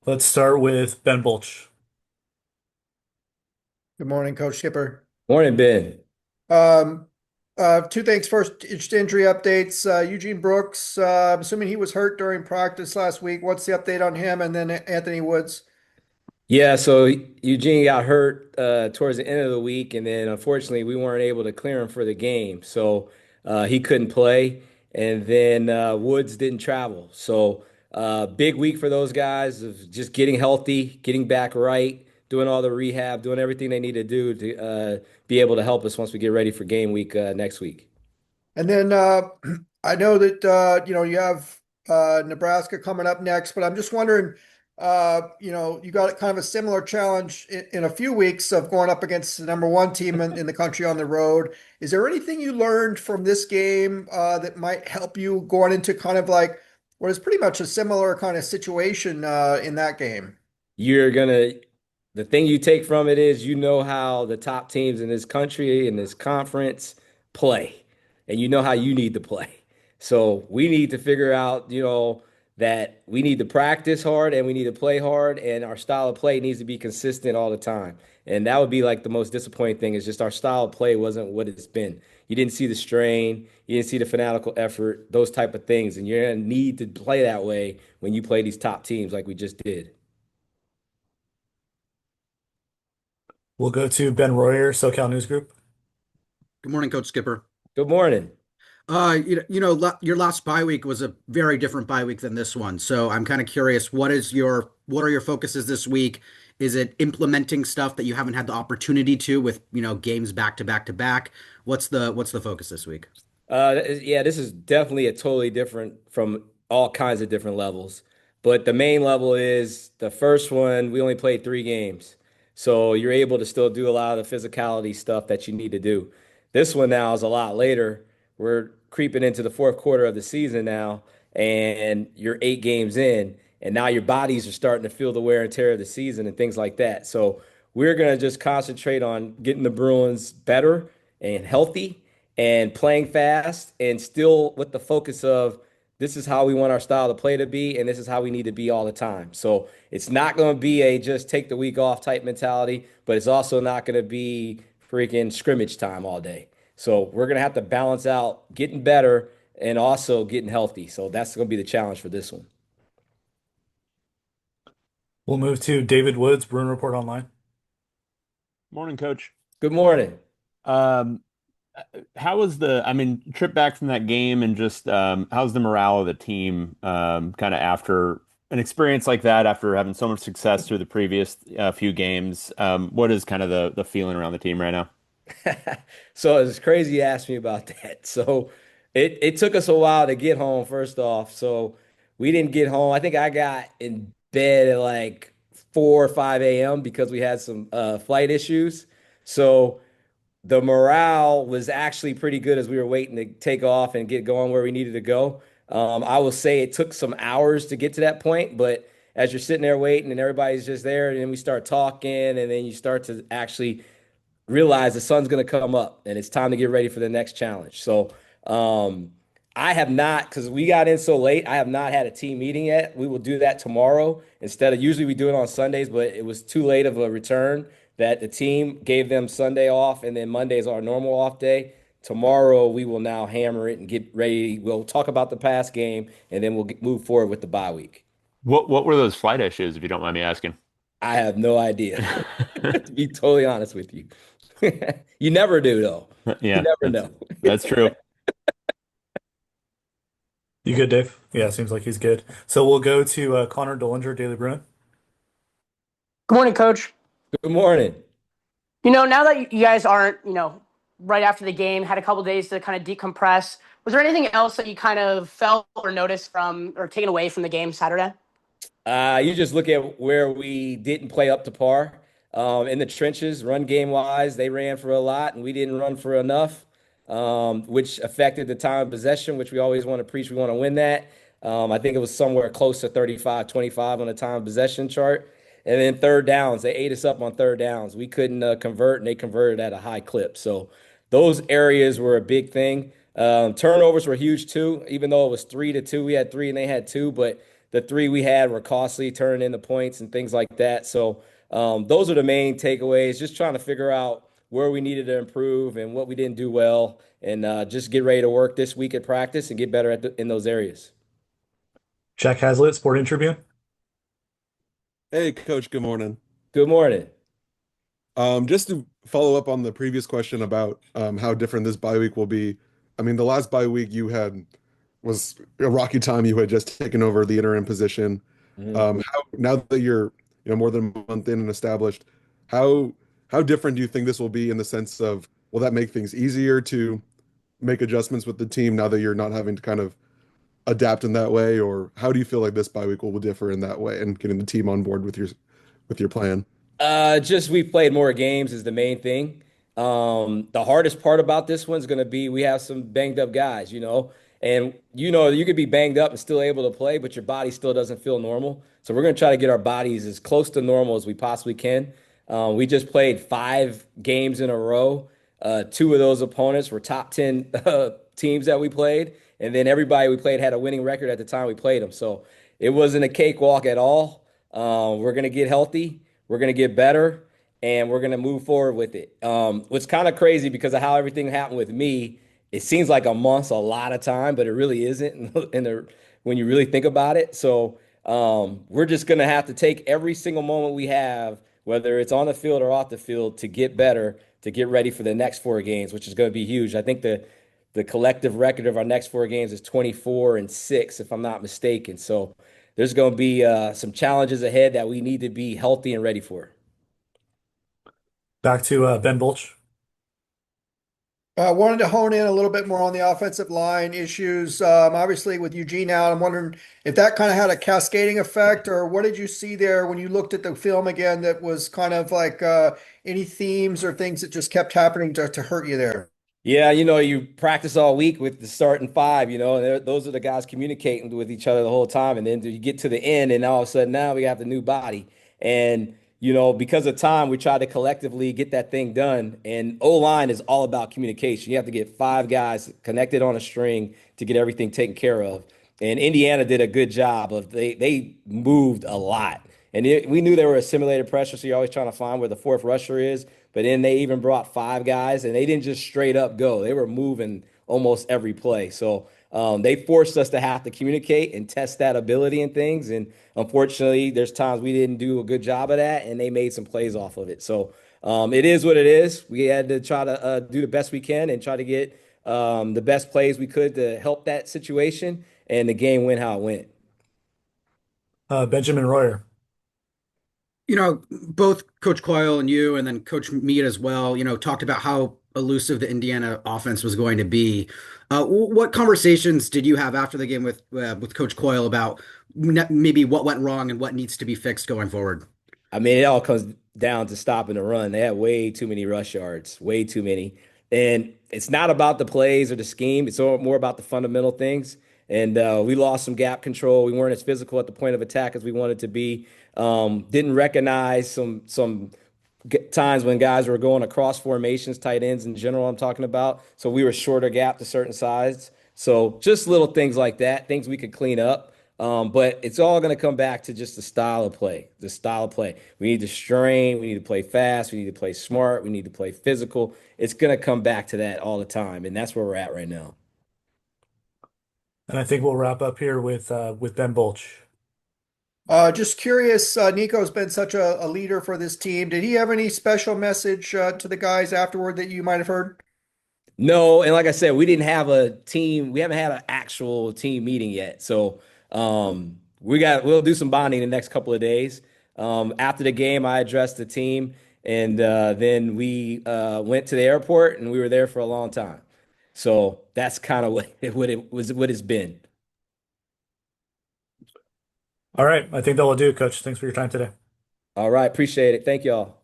Let's start with Ben Bulch. Good morning, Coach Skipper. Morning, Ben. Um, Two things. First, just injury updates. Eugene Brooks, I'm assuming he was hurt during practice last week. What's the update on him? And then Anthony Woods. Yeah, so Eugene got hurt towards the end of the week, and then unfortunately we weren't able to clear him for the game, so he couldn't play. And then Woods didn't travel, so big week for those guys of just getting healthy, getting back right, doing all the rehab, doing everything they need to do to be able to help us once we get ready for game week next week. And then I know that you have Nebraska coming up next, but I'm just wondering, you got kind of a similar challenge in a few weeks of going up against the number one team in the country on the road. Is there anything you learned from this game that might help you going into kind of like what is pretty much a similar kind of situation in that game? you're gonna the thing you take from it is you know how the top teams in this country in this conference play, and you know how you need to play. So we need to figure out, that we need to practice hard and we need to play hard, and our style of play needs to be consistent all the time. And that would be like the most disappointing thing is just our style of play wasn't what it's been. You didn't see the strain, you didn't see the fanatical effort, those type of things, and you're gonna need to play that way when you play these top teams like we just did. We'll go to Ben Royer, SoCal News Group. Good morning, Coach Skipper. Good morning. Your last bye week was a very different bye week than this one. So I'm kind of curious, what are your focuses this week? Is it implementing stuff that you haven't had the opportunity to with, games back to back to back? What's the focus this week? Yeah, this is definitely a totally different from all kinds of different levels. But the main level is the first one, we only played 3 games. So you're able to still do a lot of the physicality stuff that you need to do. This one now is a lot later. We're creeping into the fourth quarter of the season now, and you're 8 games in, and now your bodies are starting to feel the wear and tear of the season and things like that. So we're going to just concentrate on getting the Bruins better and healthy and playing fast and still with the focus of this is how we want our style to play to be and this is how we need to be all the time. So it's not going to be a just take the week off type mentality, but it's also not going to be freaking scrimmage time all day. So we're going to have to balance out getting better and also getting healthy. So that's going to be the challenge for this one. We'll move to David Woods, Bruin Report Online. Morning, Coach. Good morning. Um, how was trip back from that game and just how's the morale of the team kind of after an experience like that, after having so much success through the previous few games? What is kind of the feeling around the team right now? So it's crazy you asked me about that. So it took us a while to get home, first off. So we didn't get home. I think I got in bed at like 4 or 5 a.m. because we had some flight issues. So the morale was actually pretty good as we were waiting to take off and get going where we needed to go. I will say it took some hours to get to that point, but as you're sitting there waiting and everybody's just there, and then we start talking, and then you start to actually realize the sun's going to come up and it's time to get ready for the next challenge. So I have not, because we got in so late, I have not had a team meeting yet. We will do that tomorrow instead of usually we do it on Sundays, but it was too late of a return that the team gave them Sunday off, and then Monday is our normal off day. Tomorrow we will now hammer it and get ready. We'll talk about the past game, and then we'll move forward with the bye week. What were those flight issues, if you don't mind me asking? I have no idea, to be totally honest with you. You never do, though. You Yeah, never that's know. that's true. You good, Dave? Yeah, seems like he's good. So we'll go to Connor Dollinger, Daily Bruin. Good morning, Coach. Good morning. Now that you guys aren't, right after the game, had a couple days to kind of decompress, was there anything else that you kind of felt or noticed from or taken away from the game Saturday? You just look at where we didn't play up to par in the trenches, run game wise. They ran for a lot, and we didn't run for enough, which affected the time of possession, which we always want to preach. We want to win that. I think it was somewhere close to 35-25 on the time of possession chart. And then third downs, they ate us up on third downs. We couldn't convert, and they converted at a high clip. So those areas were a big thing. Turnovers were huge too, even though it was 3-2. We had three, and they had two, but the three we had were costly, turning into points and things like that. So those are the main takeaways. Just trying to figure out where we needed to improve and what we didn't do well, and just get ready to work this week at practice and get better in those areas. Jack Hazlitt, Sporting Tribune. Hey, Coach, good morning. Good morning. Just to follow up on the previous question about how different this bye week will be. I mean, the last bye week you had was a rocky time. You had just taken over the interim position. Mhm. Now that you're, more than a month in and established, how how different do you think this will be in the sense of, will that make things easier to make adjustments with the team now that you're not having to kind of adapt in that way, or how do you feel like this bye week will differ in that way and getting the team on board with your plan? Just we played more games is the main thing. The hardest part about this one's going to be we have some banged up guys, and you could be banged up and still able to play, but your body still doesn't feel normal. So we're going to try to get our bodies as close to normal as we possibly can. We just played 5 games in a row. Two of those opponents were top 10 teams that we played, and then everybody we played had a winning record at the time we played them. So it wasn't a cakewalk at all. We're going to get healthy. We're going to get better, and we're going to move forward with it. What's kind of crazy because of how everything happened with me, it seems like a month's a lot of time, but it really isn't when you really think about it. So we're just going to have to take every single moment we have, whether it's on the field or off the field, to get better, to get ready for the next 4 games, which is going to be huge. I think the collective record of our next 4 games is 24-6, if I'm not mistaken. So there's going to be some challenges ahead that we need to be healthy and ready for. Back to Ben Bulch. Wanted to hone in a little bit more on the offensive line issues. Obviously, with Eugene out, I'm wondering if that kind of had a cascading effect, or what did you see there when you looked at the film again that was kind of like any themes or things that just kept happening to hurt you there? Yeah, you practice all week with the starting five, and those are the guys communicating with each other the whole time. And then you get to the end, and all of a sudden now we have the new body. And, because of time, we try to collectively get that thing done. And O-line is all about communication. You have to get 5 guys connected on a string to get everything taken care of. And Indiana did a good job of they moved a lot. And we knew they were a simulated pressure, so you're always trying to find where the fourth rusher is. But then they even brought 5 guys, and they didn't just straight up go. They were moving almost every play. So they forced us to have to communicate and test that ability and things. And unfortunately, there's times we didn't do a good job of that, and they made some plays off of it. So it is what it is. We had to try to do the best we can and try to get the best plays we could to help that situation, and the game went how it went. Benjamin Royer. Both Coach Coyle and you, and then Coach Mead as well, talked about how elusive the Indiana offense was going to be. What conversations did you have after the game with Coach Coyle about maybe what went wrong and what needs to be fixed going forward? I mean, it all comes down to stopping the run. They had way too many rush yards, way too many. And it's not about the plays or the scheme. It's more about the fundamental things. And we lost some gap control. We weren't as physical at the point of attack as we wanted to be. Didn't recognize some times when guys were going across formations, tight ends in general, I'm talking about. So we were shorter gap to certain sides. So just little things like that, things we could clean up. But it's all going to come back to just the style of play. The style of play. We need to strain. We need to play fast. We need to play smart. We need to play physical. It's going to come back to that all the time, and that's where we're at right now. And I think we'll wrap up here with Ben Bulch. Just curious, Nico's been such a leader for this team. Did he have any special message to the guys afterward that you might have heard? No, and like I said, we didn't have a team. We haven't had an actual team meeting yet. So we'll do some bonding the next couple of days. After the game, I addressed the team, and then we went to the airport, and we were there for a long time. So that's kind of what it's been. All right. I think that will do, Coach. Thanks for your time today. All right, appreciate it. Thank y'all.